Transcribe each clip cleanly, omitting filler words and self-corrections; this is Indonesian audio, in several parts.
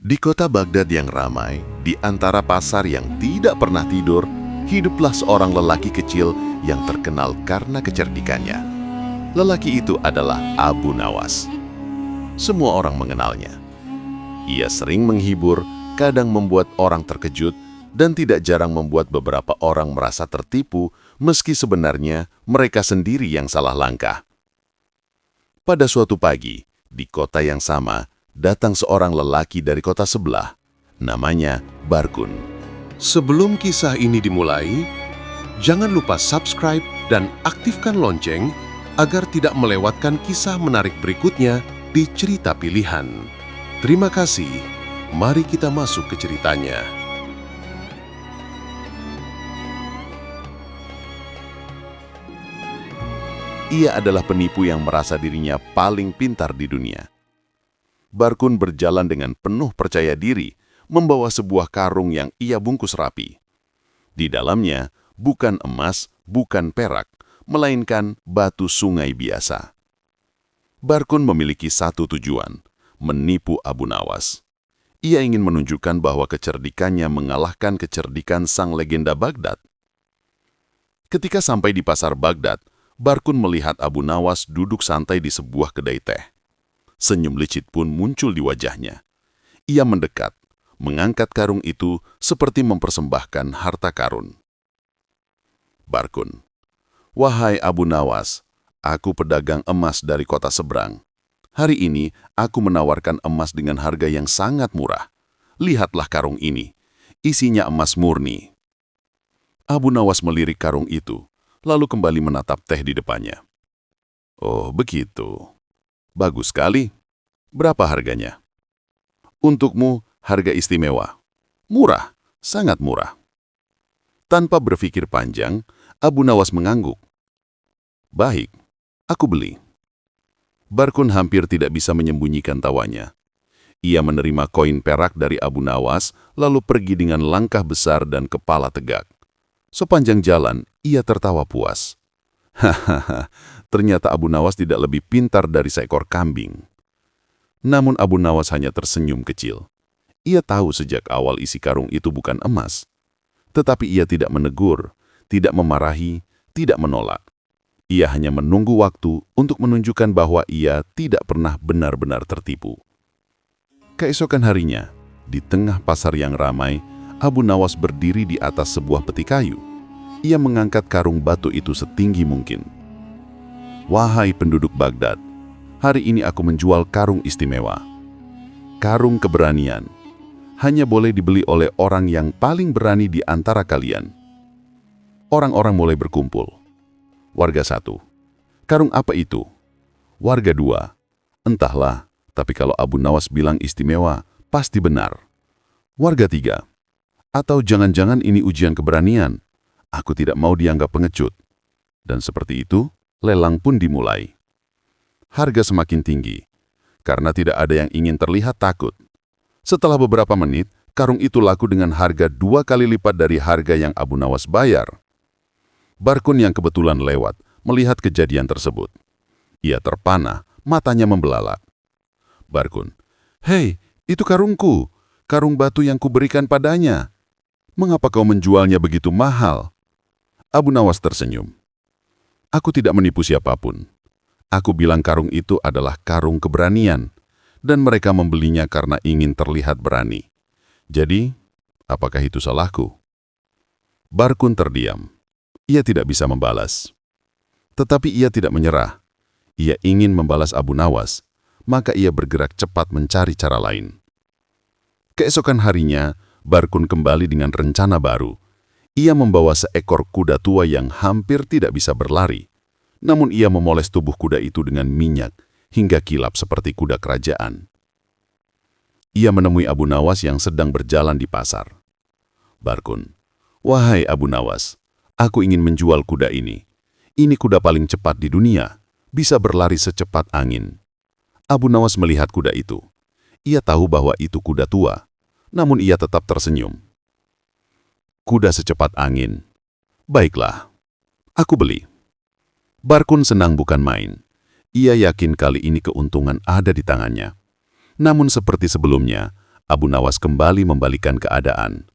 Di kota Baghdad yang ramai, di antara pasar yang tidak pernah tidur, hiduplah seorang lelaki kecil yang terkenal karena kecerdikannya. Lelaki itu adalah Abu Nawas. Semua orang mengenalnya. Ia sering menghibur, kadang membuat orang terkejut, dan tidak jarang membuat beberapa orang merasa tertipu, meski sebenarnya mereka sendiri yang salah langkah. Pada suatu pagi, di kota yang sama, datang seorang lelaki dari kota sebelah. Namanya Barkun. Sebelum kisah ini dimulai, jangan lupa subscribe dan aktifkan lonceng agar tidak melewatkan kisah menarik berikutnya di cerita pilihan. Terima kasih. Mari kita masuk ke ceritanya. Ia adalah penipu yang merasa dirinya paling pintar di dunia. Barkun berjalan dengan penuh percaya diri, membawa sebuah karung yang ia bungkus rapi. Di dalamnya bukan emas, bukan perak, melainkan batu sungai biasa. Barkun memiliki satu tujuan, menipu Abu Nawas. Ia ingin menunjukkan bahwa kecerdikannya mengalahkan kecerdikan sang legenda Baghdad. Ketika sampai di pasar Baghdad, Barkun melihat Abu Nawas duduk santai di sebuah kedai teh. Senyum licit pun muncul di wajahnya. Ia mendekat, mengangkat karung itu seperti mempersembahkan harta karun. Barkun, "Wahai Abu Nawas, aku pedagang emas dari kota seberang. Hari ini aku menawarkan emas dengan harga yang sangat murah. Lihatlah karung ini, isinya emas murni." Abu Nawas melirik karung itu, lalu kembali menatap teh di depannya. "Oh, begitu. Bagus sekali. Berapa harganya?" "Untukmu, harga istimewa. Murah, sangat murah." Tanpa berpikir panjang, Abu Nawas mengangguk. "Baik, aku beli." Barkun hampir tidak bisa menyembunyikan tawanya. Ia menerima koin perak dari Abu Nawas, lalu pergi dengan langkah besar dan kepala tegak. Sepanjang jalan, ia tertawa puas. Hahaha, ternyata Abu Nawas tidak lebih pintar dari seekor kambing. Namun Abu Nawas hanya tersenyum kecil. Ia tahu sejak awal isi karung itu bukan emas. Tetapi ia tidak menegur, tidak memarahi, tidak menolak. Ia hanya menunggu waktu untuk menunjukkan bahwa ia tidak pernah benar-benar tertipu. Keesokan harinya, di tengah pasar yang ramai, Abu Nawas berdiri di atas sebuah peti kayu. Ia mengangkat karung batu itu setinggi mungkin. "Wahai penduduk Baghdad, hari ini aku menjual karung istimewa. Karung keberanian. Hanya boleh dibeli oleh orang yang paling berani di antara kalian." Orang-orang mulai berkumpul. Warga 1, "Karung apa itu?" Warga 2, "Entahlah, tapi kalau Abu Nawas bilang istimewa, pasti benar." Warga 3, "Atau jangan-jangan ini ujian keberanian. Aku tidak mau dianggap pengecut." Dan seperti itu, lelang pun dimulai. Harga semakin tinggi, karena tidak ada yang ingin terlihat takut. Setelah beberapa menit, karung itu laku dengan harga 2 kali lipat dari harga yang Abu Nawas bayar. Barkun yang kebetulan lewat, melihat kejadian tersebut. Ia terpana, matanya membelalak. Barkun, "Hei, itu karungku, karung batu yang kuberikan padanya. Mengapa kau menjualnya begitu mahal?" Abu Nawas tersenyum. "Aku tidak menipu siapapun. Aku bilang karung itu adalah karung keberanian, dan mereka membelinya karena ingin terlihat berani. Jadi, apakah itu salahku?" Barkun terdiam. Ia tidak bisa membalas. Tetapi ia tidak menyerah. Ia ingin membalas Abu Nawas, maka ia bergerak cepat mencari cara lain. Keesokan harinya, Barkun kembali dengan rencana baru. Ia membawa seekor kuda tua yang hampir tidak bisa berlari. Namun ia memoles tubuh kuda itu dengan minyak hingga kilap seperti kuda kerajaan. Ia menemui Abu Nawas yang sedang berjalan di pasar. Barkun, "Wahai Abu Nawas, aku ingin menjual kuda ini. Ini kuda paling cepat di dunia, bisa berlari secepat angin." Abu Nawas melihat kuda itu. Ia tahu bahwa itu kuda tua, namun ia tetap tersenyum. "Kuda secepat angin. Baiklah, aku beli." Barkun senang bukan main. Ia yakin kali ini keuntungan ada di tangannya. Namun seperti sebelumnya, Abu Nawas kembali membalikkan keadaan.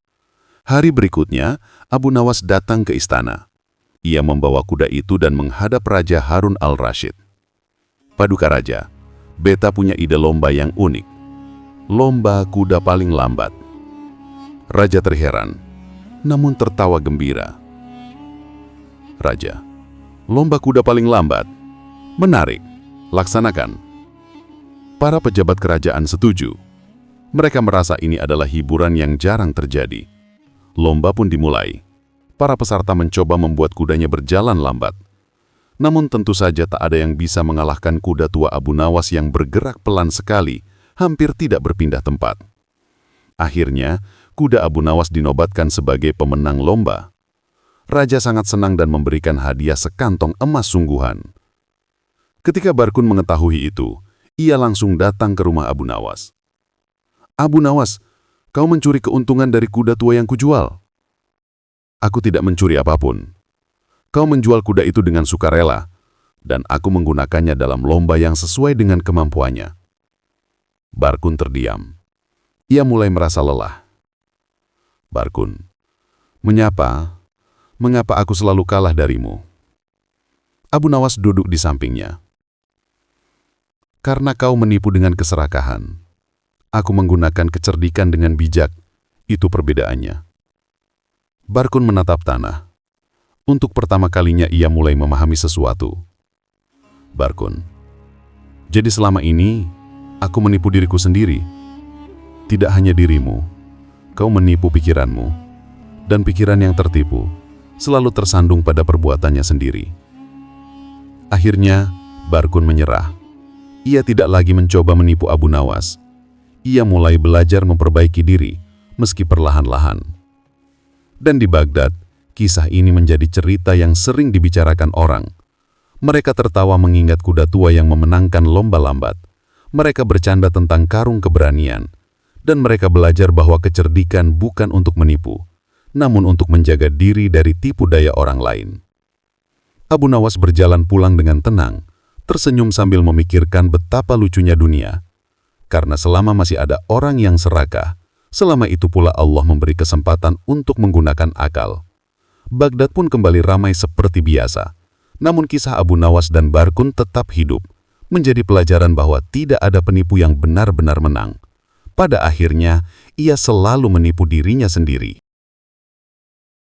Hari berikutnya, Abu Nawas datang ke istana. Ia membawa kuda itu dan menghadap Raja Harun al-Rashid. Paduka Raja, beta punya ide lomba yang unik. Lomba kuda paling lambat. Raja terheran, namun tertawa gembira. Raja, lomba kuda paling lambat? Menarik, laksanakan. Para pejabat kerajaan setuju. Mereka merasa ini adalah hiburan yang jarang terjadi. Lomba pun dimulai. Para peserta mencoba membuat kudanya berjalan lambat. Namun tentu saja tak ada yang bisa mengalahkan kuda tua Abu Nawas yang bergerak pelan sekali, hampir tidak berpindah tempat. Akhirnya, kuda Abu Nawas dinobatkan sebagai pemenang lomba. Raja sangat senang dan memberikan hadiah sekantong emas sungguhan. Ketika Barkun mengetahui itu, ia langsung datang ke rumah Abu Nawas. Abu Nawas, kau mencuri keuntungan dari kuda tua yang kujual. Aku tidak mencuri apapun. Kau menjual kuda itu dengan sukarela, dan aku menggunakannya dalam lomba yang sesuai dengan kemampuannya. Barkun terdiam. Ia mulai merasa lelah. Barkun, mengapa aku selalu kalah darimu? Abu Nawas duduk di sampingnya. Karena kau menipu dengan keserakahan. Aku menggunakan kecerdikan dengan bijak. Itu perbedaannya. Barkun menatap tanah. Untuk pertama kalinya ia mulai memahami sesuatu. Barkun, jadi selama ini aku menipu diriku sendiri. Tidak hanya dirimu, kau menipu pikiranmu. Dan pikiran yang tertipu selalu tersandung pada perbuatannya sendiri. Akhirnya, Barkun menyerah. Ia tidak lagi mencoba menipu Abu Nawas. Ia mulai belajar memperbaiki diri, meski perlahan-lahan. Dan di Baghdad, kisah ini menjadi cerita yang sering dibicarakan orang. Mereka tertawa mengingat kuda tua yang memenangkan lomba lambat. Mereka bercanda tentang karung keberanian. Dan mereka belajar bahwa kecerdikan bukan untuk menipu, namun untuk menjaga diri dari tipu daya orang lain. Abu Nawas berjalan pulang dengan tenang, tersenyum sambil memikirkan betapa lucunya dunia. Karena selama masih ada orang yang serakah, selama itu pula Allah memberi kesempatan untuk menggunakan akal. Baghdad pun kembali ramai seperti biasa. Namun kisah Abu Nawas dan Barkun tetap hidup, menjadi pelajaran bahwa tidak ada penipu yang benar-benar menang. Pada akhirnya, ia selalu menipu dirinya sendiri.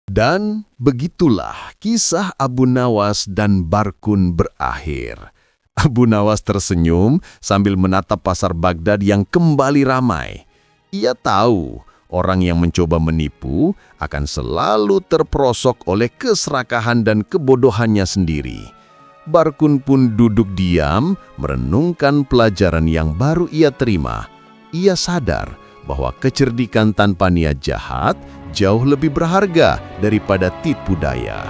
Dan begitulah kisah Abu Nawas dan Barkun berakhir. Abu Nawas tersenyum sambil menatap pasar Baghdad yang kembali ramai. Ia tahu orang yang mencoba menipu akan selalu terperosok oleh keserakahan dan kebodohannya sendiri. Barkun pun duduk diam, merenungkan pelajaran yang baru ia terima. Ia sadar bahwa kecerdikan tanpa niat jahat jauh lebih berharga daripada tipu daya.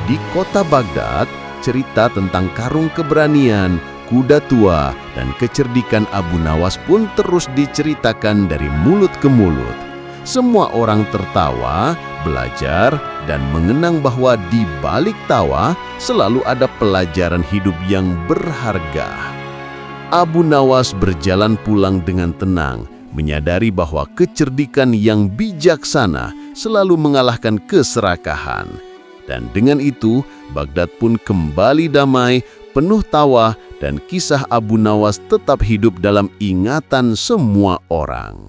Di kota Baghdad, cerita tentang karung keberanian, kuda tua, dan kecerdikan Abu Nawas pun terus diceritakan dari mulut ke mulut. Semua orang tertawa, belajar, dan mengenang bahwa di balik tawa selalu ada pelajaran hidup yang berharga. Abu Nawas berjalan pulang dengan tenang, menyadari bahwa kecerdikan yang bijaksana selalu mengalahkan keserakahan. Dan dengan itu, Baghdad pun kembali damai, penuh tawa, dan kisah Abu Nawas tetap hidup dalam ingatan semua orang.